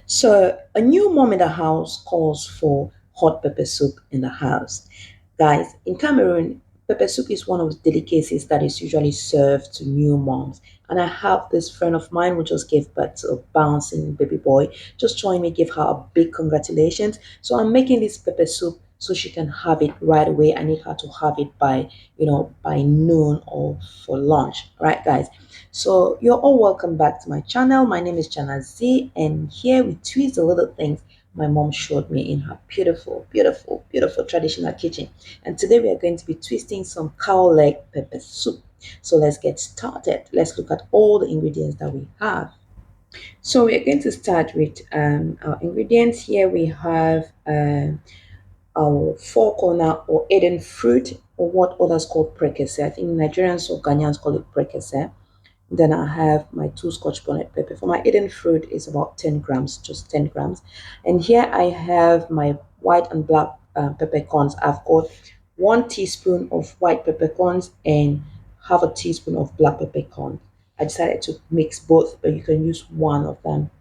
So, a new mom in the house calls for hot pepper soup in the house. Guys, in Cameroon, pepper soup is one of the delicacies that is usually served to new moms. And I have this friend of mine who just gave birth to a bouncing baby boy. Just join me, give her a big congratulations. So I'm making this pepper soup so she can have it right away. I need her to have it by, by noon or for lunch. Right, guys? So you're all welcome back to my channel. My name is Jana Z, and here we twist the little things my mom showed me in her beautiful, beautiful, beautiful traditional kitchen. And today we are going to be twisting some cow leg pepper soup. So let's get started. Let's look at all the ingredients that we have. So we are going to start with our ingredients. Here we have our four corner or Eden fruit, or what others call prekese. I think Nigerians or Ghanaians call it prekese. Then I have my two Scotch bonnet pepper. For my Eden fruit is about 10 grams, just 10 grams. And here I have my white and black peppercorns. I've got 1 teaspoon of white peppercorns and half a teaspoon of black peppercorn. I decided to mix both, but you can use one of them.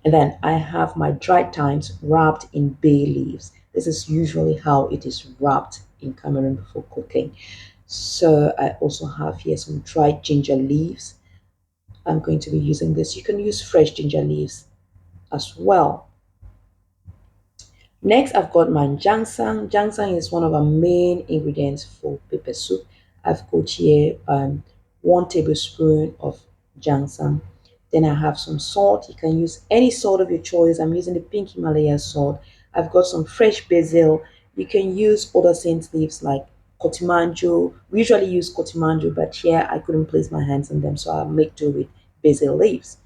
And then I have my dried thymes wrapped in bay leaves. This is usually how it is wrapped in Cameroon before cooking. So I also have here some dried ginger leaves. I'm going to be using this. You can use fresh ginger leaves as well. Next, I've got my ginseng. Ginseng is one of our main ingredients for pepper soup. I've got here 1 tablespoon of ginseng. Then I have some salt. You can use any salt of your choice. I'm using the pink Himalaya salt. I've got some fresh basil. You can use other scent leaves like kotimanjo. We usually use kotimanjo, but here I couldn't place my hands on them, so I'll make do with basil leaves.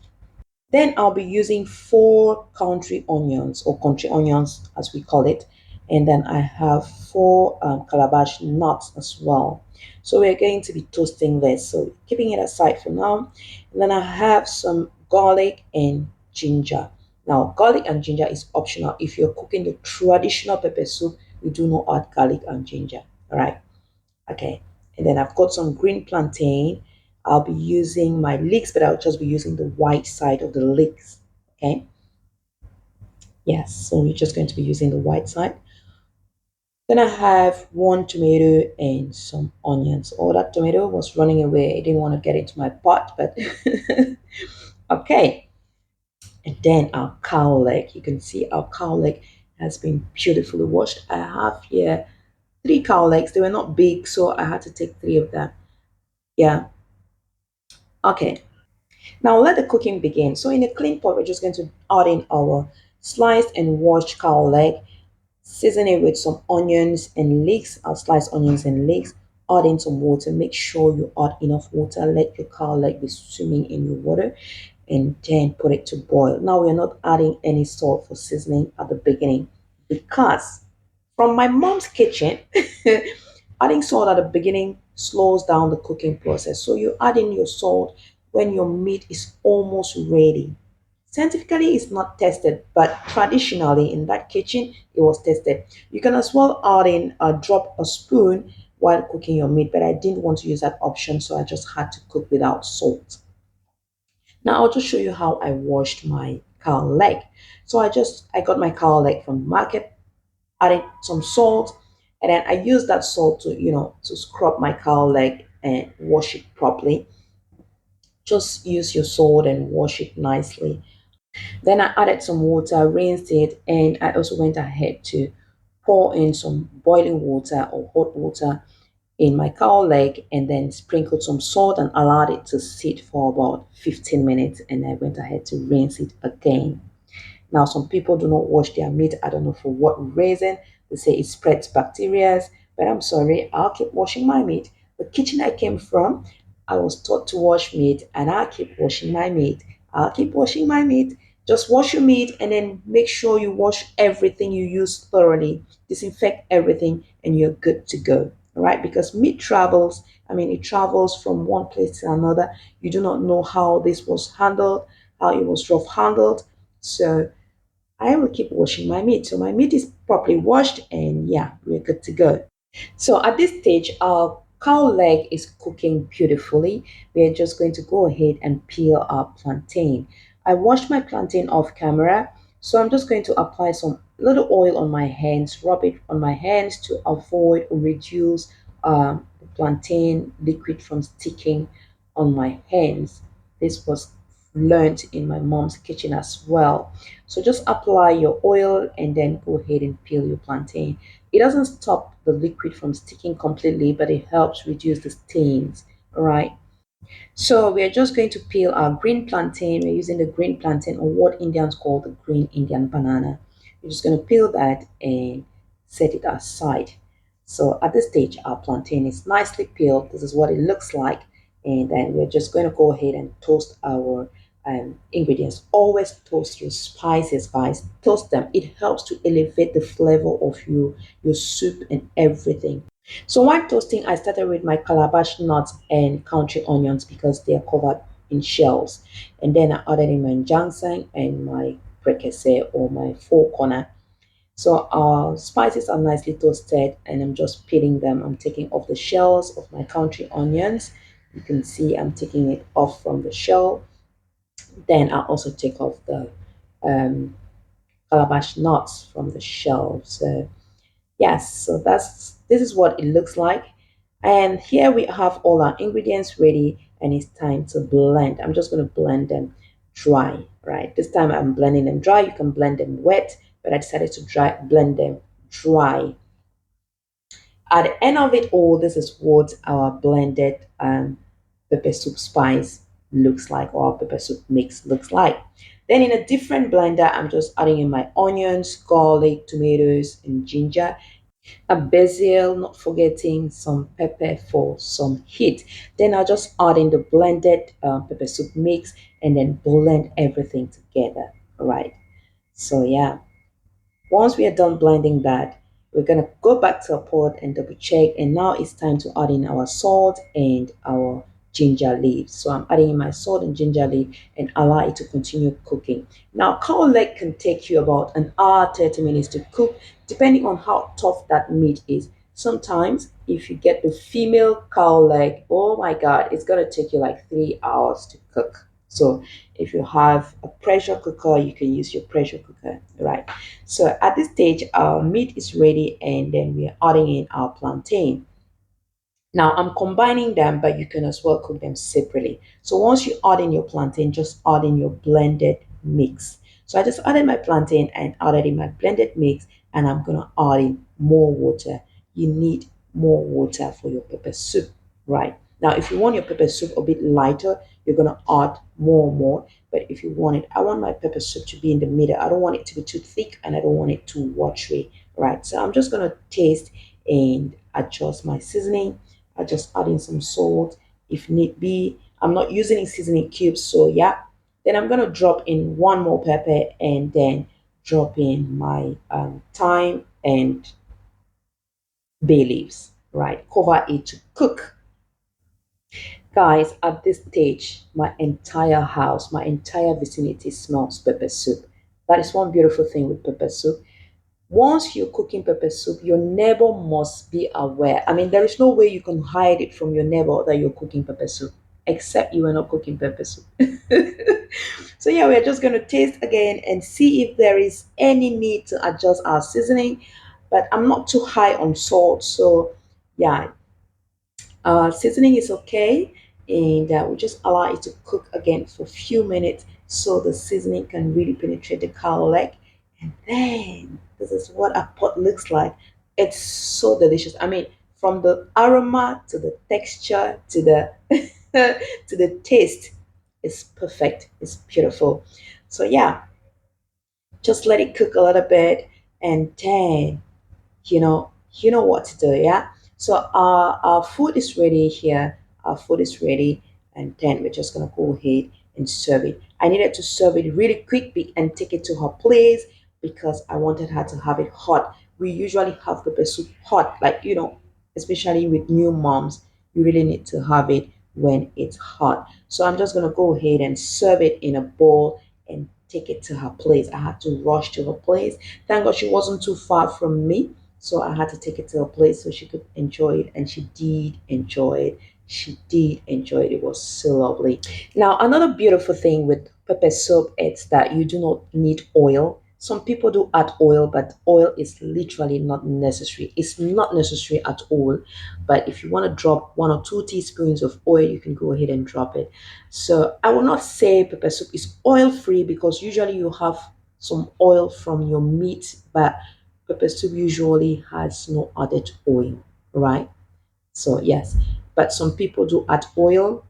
Then I'll be using 4 country onions, or country onions as we call it. And then I have 4 calabash nuts as well. So we're going to be toasting this. So keeping it aside for now. And then I have some garlic and ginger. Now, garlic and ginger is optional. If you're cooking the traditional pepper soup, you do not add garlic and ginger. All right. Okay, and then I've got some green plantain. I'll be using my leeks, but I'll just be using the white side of the leeks. Okay, yes, so we're just going to be using the white side. Then I have 1 tomato and some onions. Oh, that tomato was running away. I didn't want to get into my pot, but okay. And then our cow leg. You can see our cow leg has been beautifully washed. I have here 3 cow legs. They were not big, so I had to take 3 of them. Yeah. Okay. Now let the cooking begin. So in a clean pot, we're just going to add in our sliced and washed cow leg, season it with some onions and leeks, our sliced onions and leeks, add in some water. Make sure you add enough water. Let your cow leg be swimming in your water and then put it to boil. Now we're not adding any salt for seasoning at the beginning because from my mom's kitchen, adding salt at the beginning slows down the cooking process. So you add in your salt when your meat is almost ready. Scientifically, it's not tested, but traditionally in that kitchen, it was tested. You can as well add in a drop a spoon while cooking your meat, but I didn't want to use that option, so I just had to cook without salt. Now I'll just show you how I washed my cow leg. So I got my cow leg from the market, added some salt, and then I used that salt to to scrub my cow leg and wash it properly. Just use your salt and wash it nicely. Then I added some water, rinsed it, and I also went ahead to pour in some boiling water or hot water in my cow leg and then sprinkled some salt and allowed it to sit for about 15 minutes, and I went ahead to rinse it again. Now, some people do not wash their meat. I don't know for what reason. They say it spreads bacteria, but I'm sorry, I'll keep washing my meat. The kitchen I came from, I was taught to wash meat, and I'll keep washing my meat. I'll keep washing my meat. Just wash your meat and then make sure you wash everything you use thoroughly. Disinfect everything, and you're good to go. All right, because meat travels. I mean, it travels from one place to another. You do not know how this was handled, how it was rough handled. So I will keep washing my meat. So my meat is properly washed and yeah, we're good to go. So at this stage, our cow leg is cooking beautifully. We're just going to go ahead and peel our plantain. I washed my plantain off camera, so I'm just going to apply some little oil on my hands, rub it on my hands to avoid or reduce the plantain liquid from sticking on my hands. This was learned in my mom's kitchen as well. So just apply your oil and then go ahead and peel your plantain. It doesn't stop the liquid from sticking completely, but it helps reduce the stains. All right. So we are just going to peel our green plantain. We're using the green plantain, or what Indians call the green Indian banana. We're just going to peel that and set it aside. So at this stage, our plantain is nicely peeled. This is what it looks like. And then we're just going to go ahead and toast our ingredients. Always toast your spices, guys. Toast them. It helps to elevate the flavor of your soup and everything. So while toasting, I started with my calabash nuts and country onions because they are covered in shells. And then I added in my ginseng and my precasse, or my four corner. So our spices are nicely toasted and I'm just peeling them. I'm taking off the shells of my country onions. You can see I'm taking it off from the shell. Then I also take off the um, calabash nuts from the shell. So yes, so this is what it looks like. And here we have all our ingredients ready and it's time to blend. I'm just going to blend them dry, right? This time I'm blending them dry. You can blend them wet, but I decided to blend them dry. At the end of it all, this is what our blended pepper soup spice looks like, or our pepper soup mix looks like. Then in a different blender, I'm just adding in my onions, garlic, tomatoes, and ginger, a basil, not forgetting some pepper for some heat. Then I'll just add in the blended pepper soup mix and then blend everything together. All right. So yeah, once we are done blending that, we're gonna go back to our pot and double check. And now it's time to add in our salt and our ginger leaves. So I'm adding in my salt and ginger leaf and allow it to continue cooking. Now, cow leg can take you about an hour, 30 minutes to cook, depending on how tough that meat is. Sometimes, if you get the female cow leg, oh my God, it's gonna take you like 3 hours to cook. So if you have a pressure cooker, you can use your pressure cooker, right? So at this stage, our meat is ready and then we are adding in our plantain. Now I'm combining them, but you can as well cook them separately. So once you add in your plantain, just add in your blended mix. So I just added my plantain and added in my blended mix, and I'm gonna add in more water. You need more water for your pepper soup, right? Now, if you want your pepper soup a bit lighter, you're gonna add more. But if you want it, I want my pepper soup to be in the middle. I don't want it to be too thick and I don't want it too watery, right? So I'm just gonna taste and adjust my seasoning. I just add in some salt if need be. I'm not using any seasoning cubes, so yeah. Then I'm gonna drop in one more pepper and then drop in my thyme and bay leaves. Right, cover it to cook. Guys, at this stage, my entire house, my entire vicinity smells pepper soup. That is one beautiful thing with pepper soup. Once you're cooking pepper soup, your neighbor must be aware. I mean, there is no way you can hide it from your neighbor that you're cooking pepper soup, except you are not cooking pepper soup. So yeah, we're just going to taste again and see if there is any need to adjust our seasoning. But I'm not too high on salt, so yeah, seasoning is okay, and we just allow it to cook again for a few minutes so the seasoning can really penetrate the cow leg. And then this is what a pot looks like. It's so delicious. I mean, from the aroma to the texture to the to the taste, it's perfect. It's beautiful. So yeah, just let it cook a little bit, and then you know what to do, yeah. So our food is ready here. Our food is ready, and then we're just gonna go ahead and serve it. I needed to serve it really quick and take it to her place because I wanted her to have it hot. We usually have pepper soup hot, like especially with new moms, you really need to have it when it's hot. So I'm just gonna go ahead and serve it in a bowl and take it to her place. I had to rush to her place. Thank God she wasn't too far from me, so I had to take it to a place so she could enjoy it, and she did enjoy it. She did enjoy it. It was so lovely. Now, another beautiful thing with pepper soup, it's that you do not need oil. Some people do add oil, but oil is literally not necessary. It's not necessary at all. But if you want to drop 1 or 2 teaspoons of oil, you can go ahead and drop it. So I will not say pepper soup is oil free because usually you have some oil from your meat, but pepper soup usually has no added oil, right? So yes, but some people do add oil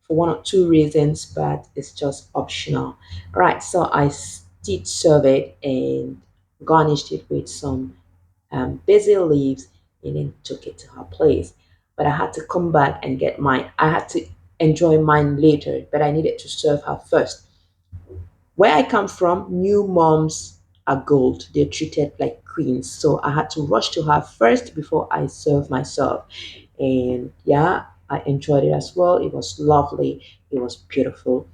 for 1 or 2 reasons, but it's just optional. All right, so did serve it and garnished it with some basil leaves and then took it to her place. But I had to come back and get mine. I had to enjoy mine later, but I needed to serve her first. Where I come from, new moms are gold. They're treated like queens. So I had to rush to her first before I serve myself. And yeah, I enjoyed it as well. It was lovely. It was beautiful.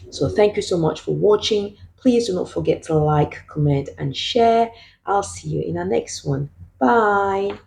So thank you so much for watching. Please do not forget to like, comment, and share. I'll see you in our next one. Bye.